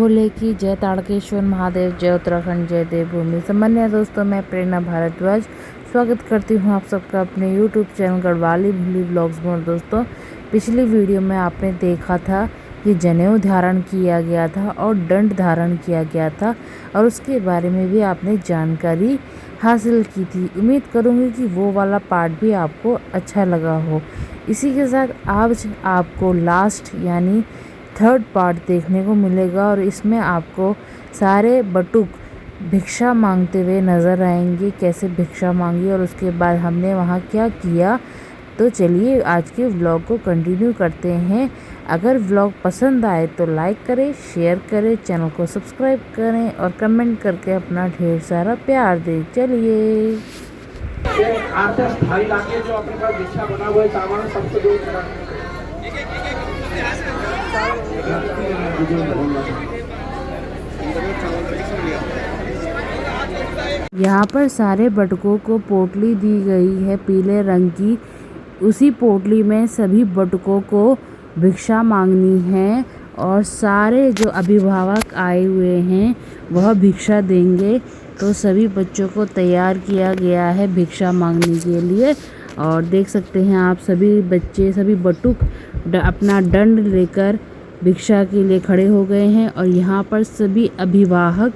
भोले की जय, ताड़केश्वर महादेव, जय उत्तराखंड, जय देवभूमि। सामान्य दोस्तों, मैं प्रेरणा भारद्वाज स्वागत करती हूँ आप सबका अपने यूट्यूब चैनल गढ़वाली भूली व्लॉग्स में। दोस्तों, पिछली वीडियो में आपने देखा था कि जनेऊ धारण किया गया था और दंड धारण किया गया था और उसके बारे में भी आपने जानकारी हासिल की थी। उम्मीद करूँगी कि वो वाला पार्ट भी आपको अच्छा लगा हो। इसी के साथ आज आपको लास्ट यानी थर्ड पार्ट देखने को मिलेगा और इसमें आपको सारे बटुक भिक्षा मांगते हुए नज़र आएंगे, कैसे भिक्षा मांगी और उसके बाद हमने वहाँ क्या किया। तो चलिए आज के व्लॉग को कंटिन्यू करते हैं। अगर व्लॉग पसंद आए तो लाइक करें, शेयर करें, चैनल को सब्सक्राइब करें और कमेंट करके अपना ढेर सारा प्यार दें। चलिए जो अपने पास भिक्षा बना हुआ है सामान सबसे दूर यहाँ पर सारे बटुकों को पोटली दी गई है पीले रंग की। उसी पोटली में सभी बटुकों को भिक्षा मांगनी है और सारे जो अभिभावक आए हुए हैं वह भिक्षा देंगे। तो सभी बच्चों को तैयार किया गया है भिक्षा मांगने के लिए और देख सकते हैं आप सभी बच्चे, सभी बटुक अपना दंड लेकर भिक्षा के लिए खड़े हो गए हैं और यहाँ पर सभी अभिभावक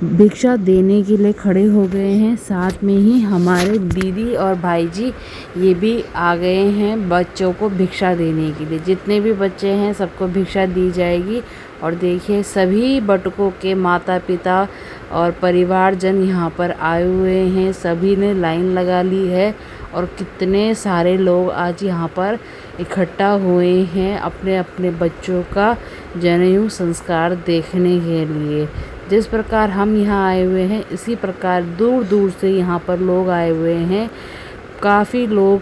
भिक्षा देने के लिए खड़े हो गए हैं। साथ में ही हमारे दीदी और भाई जी ये भी आ गए हैं बच्चों को भिक्षा देने के लिए। जितने भी बच्चे हैं सबको भिक्षा दी जाएगी। और देखिए सभी बटुकों के माता पिता और परिवारजन यहाँ पर आए हुए हैं। सभी ने लाइन लगा ली है और कितने सारे लोग आज यहाँ पर इकट्ठा हुए हैं अपने अपने बच्चों का जनेऊ संस्कार देखने के लिए। जिस प्रकार हम यहाँ आए हुए हैं इसी प्रकार दूर दूर से यहाँ पर लोग आए हुए हैं। काफ़ी लोग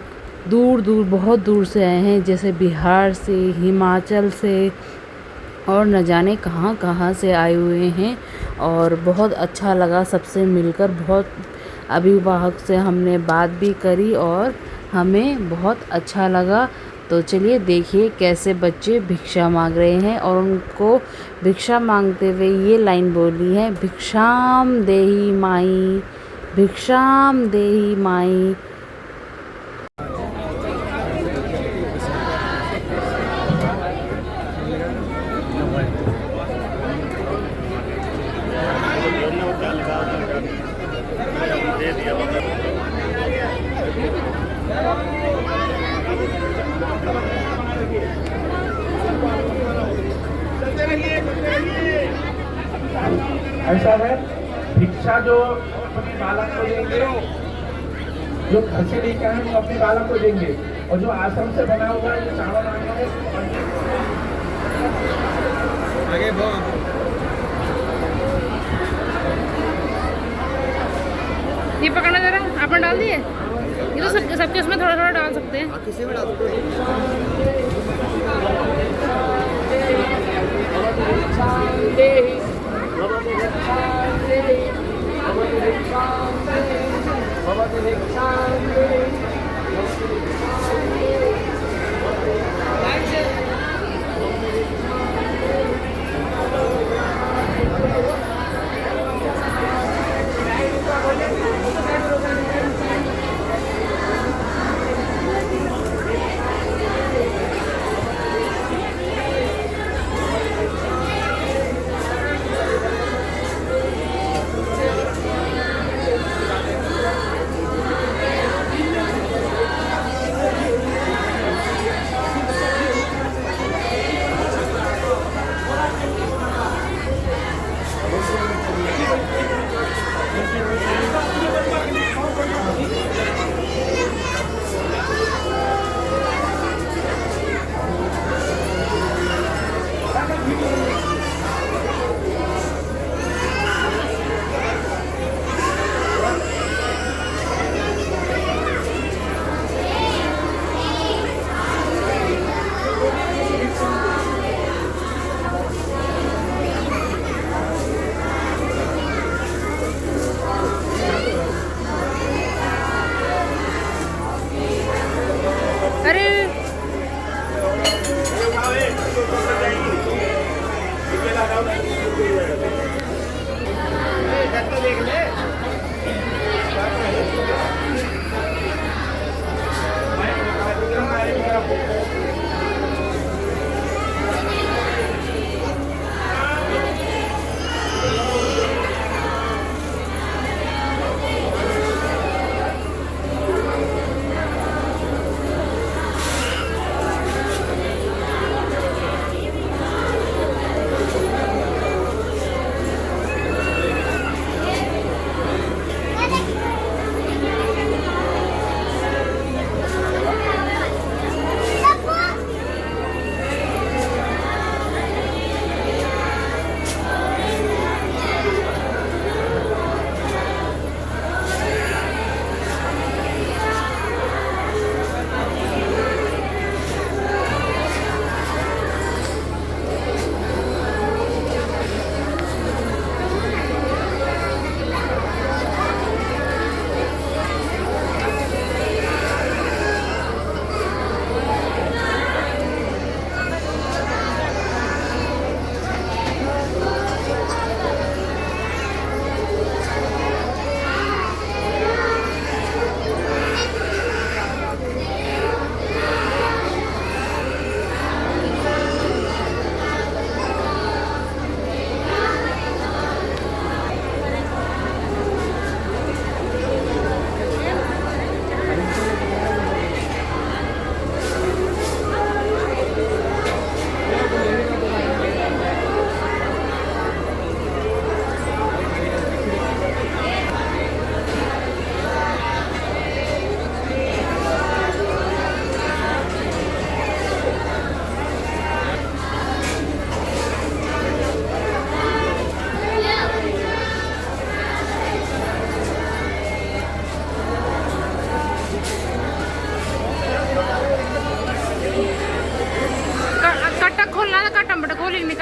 दूर दूर, बहुत दूर से आए हैं, जैसे बिहार से, हिमाचल से और न जाने कहाँ कहाँ से आए हुए हैं। और बहुत अच्छा लगा सबसे मिलकर। बहुत अभिभावक से हमने बात भी करी और हमें बहुत अच्छा लगा। तो चलिए देखिए कैसे बच्चे भिक्षा मांग रहे हैं और उनको भिक्षा मांगते हुए ये लाइन बोली है, भिक्षाम देहि माई, भिक्षाम देहि माई। ऐसा है, भिक्षा जो अपने बालक को देंगे, जो घर से लेकर आए वो अपने बालक को देंगे और जो आश्रम से बना हुआ है जो चावल आने आगे ये पकड़ना जरा, आपने डाल दिए? ये तो सबके उसमें थोड़ा थोड़ा डाल सकते हैं। किसी में डाल सकते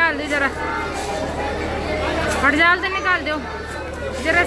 निकाल दो जरा, हड़जाल से निकाल दो जरा।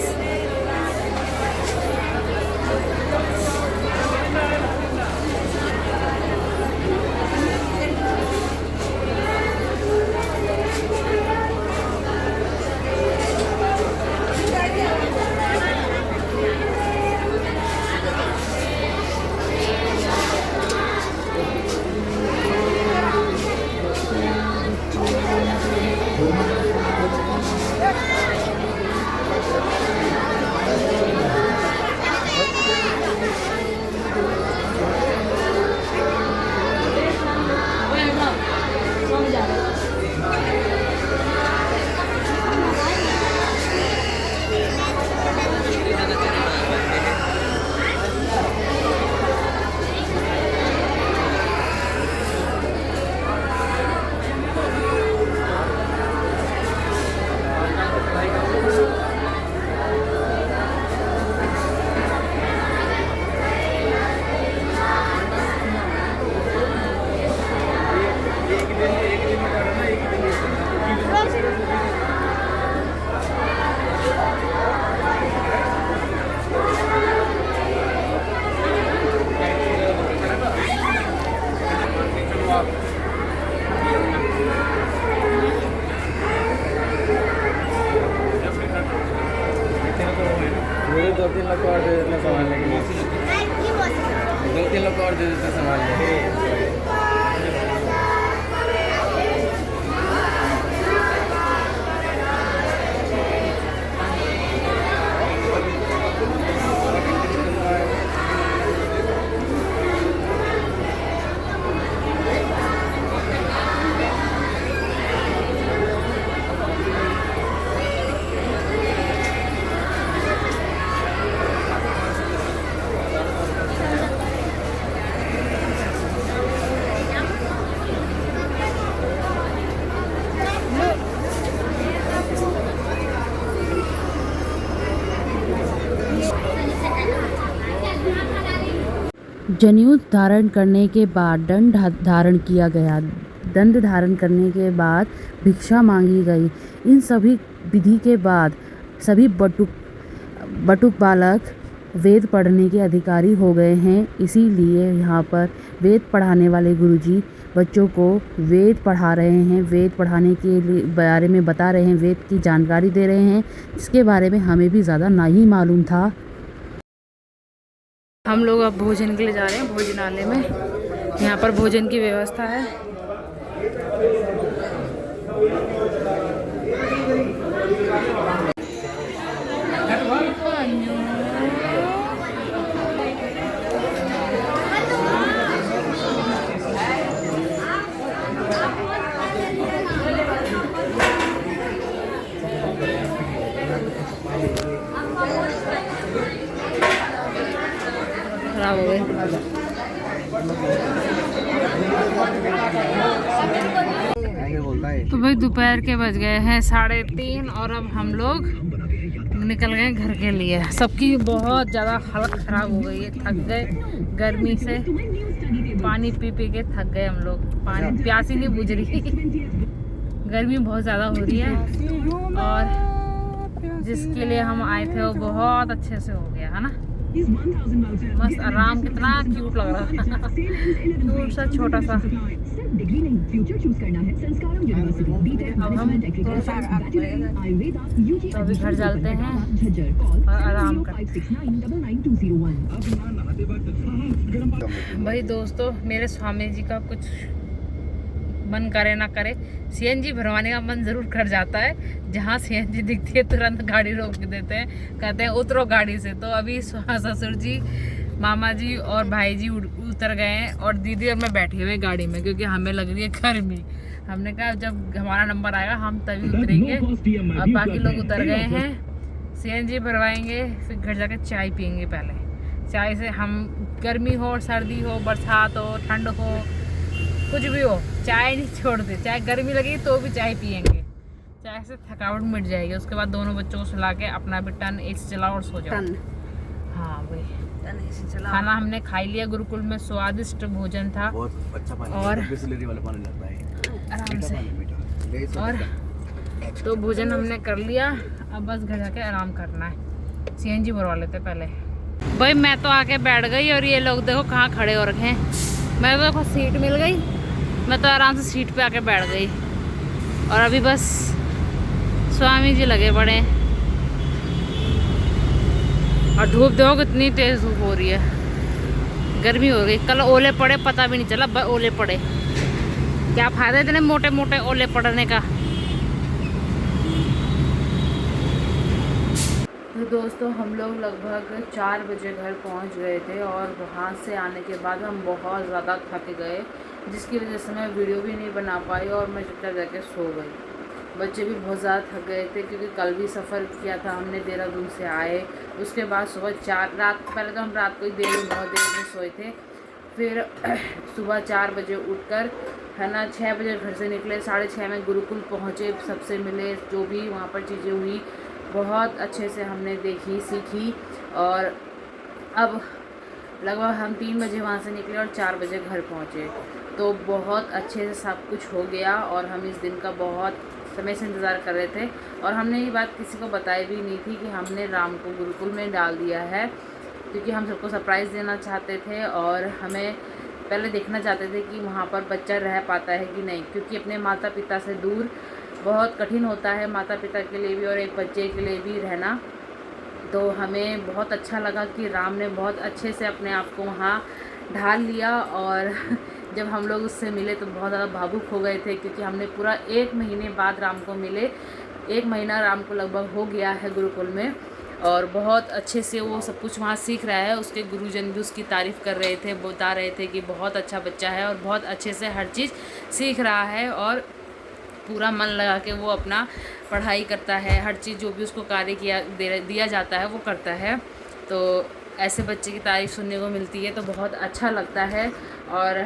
मुझे 2-3 लोग को और दे देते संभालने के लिए, 2-3 लोग को और दे देते संभालने के लिए। जनेऊ धारण करने के बाद दंड धारण किया गया। दंड धारण करने के बाद भिक्षा मांगी गई। इन सभी विधि के बाद सभी बटुक बालक वेद पढ़ने के अधिकारी हो गए हैं। इसीलिए यहाँ पर वेद पढ़ाने वाले गुरुजी बच्चों को वेद पढ़ा रहे हैं, वेद पढ़ाने के लिए बारे में बता रहे हैं, वेद की जानकारी दे रहे हैं, जिसके बारे में हमें भी ज़्यादा ना ही मालूम था। हम लोग अब भोजन के लिए जा रहे हैं भोजनालय में। यहाँ पर भोजन की व्यवस्था है। खराब हो गए। तो भाई दोपहर के बज गए हैं 3:30 और अब हम लोग निकल गए घर के लिए। सबकी बहुत ज़्यादा हालत ख़राब हो गई है, थक गए गर्मी से, पानी पी पी के थक गए हम लोग। पानी प्यास ही नहीं बुझ रही गर्मी बहुत ज़्यादा हो रही है और जिसके लिए हम आए थे वो बहुत अच्छे से हो गया है ना, मस्त आराम। कितना क्यूट लग रहा था क्यूट सा छोटा सा। अब हम तो अभी घर चलते हैं और आराम करते हैं। भाई दोस्तों, मेरे स्वामी जी का कुछ मन करे ना करे, सीएनजी भरवाने का मन ज़रूर कर जाता है। जहाँ सीएनजी दिखती है तुरंत गाड़ी रोक देते हैं, कहते हैं उतरो गाड़ी से। तो अभी ससुर जी, मामा जी और भाई जी उतर गए हैं और दीदी और मैं बैठे हुए गाड़ी में, क्योंकि हमें लग रही है गर्मी। हमने कहा जब हमारा नंबर आएगा हम तभी उतरेंगे। और बाकी लोग उतर गए हैं, सीएनजी भरवाएंगे, फिर घर जाकर चाय पियेंगे। पहले चाय से हम, गर्मी हो, सर्दी हो, बरसात हो, ठंड हो, कुछ भी हो, चाय नहीं छोड़ते। चाहे गर्मी लगेगी तो भी चाय पियेंगे, चाय से थकावट मिट जाएगी। उसके बाद दोनों बच्चों को सुला के अपना भी टन एसी चलाओ और सो जाओ। हाँ भाई, खाना हमने खा लिया। गुरुकुल में स्वादिष्ट भोजन था और आराम से और तो भोजन हमने कर लिया, अब बस घर जाके आराम करना है। सीएनजी भरवा लेते पहले। भाई मैं तो आके बैठ गई और ये लोग देखो कहाँ खड़े हो रखे हैं। मैं तो देखो सीट मिल गई, मैं तो आराम से सीट पे आके बैठ गई और अभी बस स्वामी जी लगे पड़े हैं। और धूप देखो कितनी तेज धूप हो रही है, गर्मी हो गई। कल ओले पड़े पता भी नहीं चला, ओले पड़े। क्या फायदा इतने मोटे मोटे ओले पड़ने का। तो दोस्तों हम लोग लगभग 4 बजे घर पहुंच गए थे और वहां से आने के बाद हम बहुत ज़्यादा थक गए, जिसकी वजह से मैं वीडियो भी नहीं बना पाई और मैं चुपचाप जाके सो गई। बच्चे भी बहुत ज़्यादा थक गए थे क्योंकि कल भी सफ़र किया था हमने, देहरादून से आए। उसके बाद सुबह 4 रात पहले तो हम रात को ही बहुत देर में सोए थे। फिर सुबह 4 बजे उठकर है ना 6 बजे घर से निकले, 6:30 में गुरुकुल पहुँचे, सबसे मिले, जो भी वहाँ पर चीज़ें हुई बहुत अच्छे से हमने देखी सीखी। और अब लगभग हम 3 बजे वहाँ से निकले और 4 बजे घर पहुँचे। तो बहुत अच्छे से सब कुछ हो गया और हम इस दिन का बहुत समय से इंतज़ार कर रहे थे। और हमने ये बात किसी को बताई भी नहीं थी कि हमने राम को गुरुकुल में डाल दिया है, क्योंकि हम सबको सरप्राइज़ देना चाहते थे और हमें पहले देखना चाहते थे कि वहाँ पर बच्चा रह पाता है कि नहीं, क्योंकि अपने माता पिता से दूर बहुत कठिन होता है माता पिता के लिए भी और एक बच्चे के लिए भी रहना। तो हमें बहुत अच्छा लगा कि राम ने बहुत अच्छे से अपने आप को वहाँ ढाल लिया। और जब हम लोग उससे मिले तो बहुत ज़्यादा भावुक हो गए थे, क्योंकि हमने पूरा 1 महीने बाद राम को मिले। 1 महीना राम को लगभग हो गया है गुरुकुल में और बहुत अच्छे से वो सब कुछ वहाँ सीख रहा है। उसके गुरुजन भी उसकी तारीफ़ कर रहे थे, बता रहे थे कि बहुत अच्छा बच्चा है और बहुत अच्छे से हर चीज़ सीख रहा है और पूरा मन लगा के वो अपना पढ़ाई करता है। हर चीज़ जो भी उसको कार्य दिया जाता है वो करता है। तो ऐसे बच्चे की तारीफ़ सुनने को मिलती है तो बहुत अच्छा लगता है। और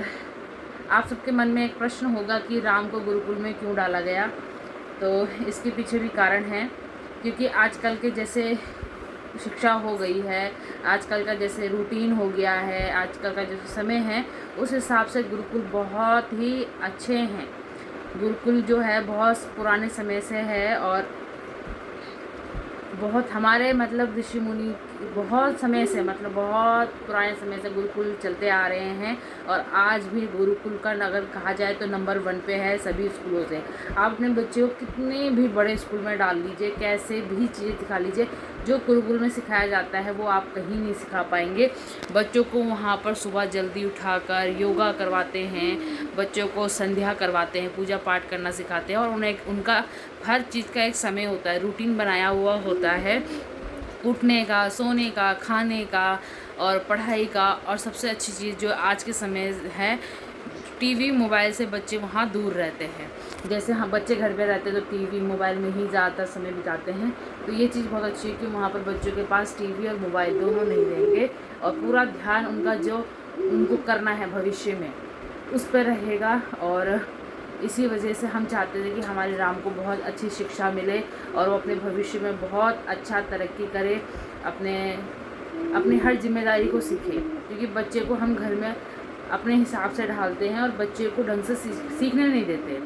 आप सबके मन में एक प्रश्न होगा कि राम को गुरुकुल में क्यों डाला गया, तो इसके पीछे भी कारण है, क्योंकि आजकल के जैसे शिक्षा हो गई है, आजकल का जैसे रूटीन हो गया है, आजकल का जैसे समय है, उस हिसाब से गुरुकुल बहुत ही अच्छे हैं। गुरुकुल जो है बहुत पुराने समय से है और बहुत हमारे मतलब ऋषि मुनि बहुत समय से मतलब बहुत पुराने समय से गुरुकुल चलते आ रहे हैं। और आज भी गुरुकुल का अगर कहा जाए तो नंबर 1 पे है सभी स्कूलों से। आप अपने बच्चे को कितने भी बड़े स्कूल में डाल लीजिए, कैसे भी चीज़ें सिखा लीजिए, जो गुरुकुल में सिखाया जाता है वो आप कहीं नहीं सिखा पाएंगे। बच्चों को वहाँ पर सुबह जल्दी उठाकर योगा करवाते हैं, बच्चों को संध्या करवाते हैं, पूजा पाठ करना सिखाते हैं और उन्हें उनका हर चीज़ का एक समय होता है, रूटीन बनाया हुआ होता है, उठने का, सोने का, खाने का और पढ़ाई का। और सबसे अच्छी चीज़ जो आज के समय है, टीवी मोबाइल से बच्चे वहाँ दूर रहते हैं। जैसे हम बच्चे घर पे रहते हैं तो टीवी मोबाइल में ही ज़्यादातर समय बिताते हैं। तो ये चीज़ बहुत अच्छी है कि वहाँ पर बच्चों के पास टीवी और मोबाइल दोनों नहीं रहेंगे और पूरा ध्यान उनका जो उनको करना है भविष्य में उस पर रहेगा। और इसी वजह से हम चाहते थे कि हमारे राम को बहुत अच्छी शिक्षा मिले और वो अपने भविष्य में बहुत अच्छा तरक्की करे, अपनी हर जिम्मेदारी को सीखे। क्योंकि बच्चे को हम घर में अपने हिसाब से ढालते हैं और बच्चे को ढंग से सीखने नहीं देते,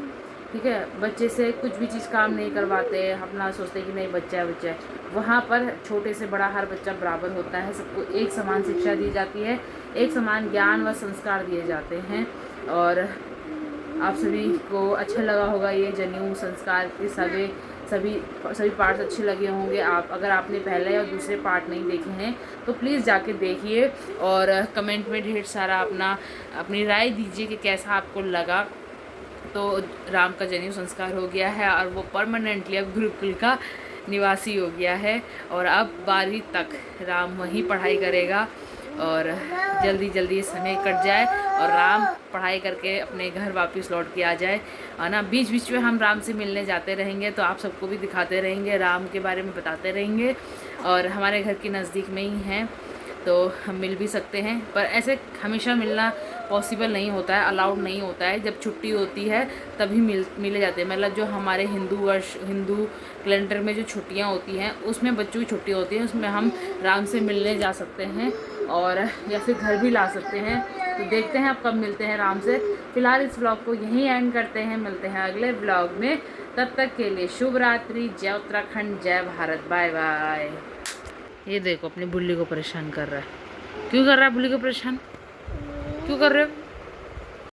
ठीक है। बच्चे से कुछ भी चीज़ काम नहीं करवाते, अपना सोचते कि नहीं बच्चा है। वहाँ पर छोटे से बड़ा हर बच्चा बराबर होता है, सबको एक समान शिक्षा दी जाती है, एक समान ज्ञान व संस्कार दिए जाते हैं। और आप सभी को अच्छा लगा होगा ये जनेऊ संस्कार के सभी पार्ट्स अच्छे लगे होंगे। अगर आपने पहले और दूसरे पार्ट नहीं देखे हैं तो प्लीज़ जाके देखिए और कमेंट में ढेर सारा अपनी राय दीजिए कि कैसा आपको लगा। तो राम का जनेऊ संस्कार हो गया है और वो परमानेंटली अब गुरुकुल का निवासी हो गया है और अब 12वीं तक राम वहीं पढ़ाई करेगा और जल्दी जल्दी समय कट जाए और राम पढ़ाई करके अपने घर वापस लौट के आ जाए। और ना बीच बीच में हम राम से मिलने जाते रहेंगे तो आप सबको भी दिखाते रहेंगे, राम के बारे में बताते रहेंगे। और हमारे घर के नज़दीक में ही हैं तो हम मिल भी सकते हैं, पर ऐसे हमेशा मिलना पॉसिबल नहीं होता है, अलाउड नहीं होता है। जब छुट्टी होती है तभी मिले जाते हैं। मतलब जो हमारे हिंदू कैलेंडर में जो छुट्टियां होती हैं उसमें बच्चों की छुट्टी होती है, उसमें हम राम से मिलने जा सकते हैं और या फिर घर भी ला सकते हैं। तो देखते हैं अब कब मिलते हैं राम से। फिलहाल इस ब्लॉग को यहीं एंड करते हैं, मिलते हैं अगले ब्लॉग में। तब तक के लिए शुभ रात्रि, जय उत्तराखंड, जय भारत, बाय बाय। ये देखो अपनी बुल्ली को परेशान कर रहा है। क्यों कर रहा है बुल्ली को परेशान? क्यों कर रहे हो?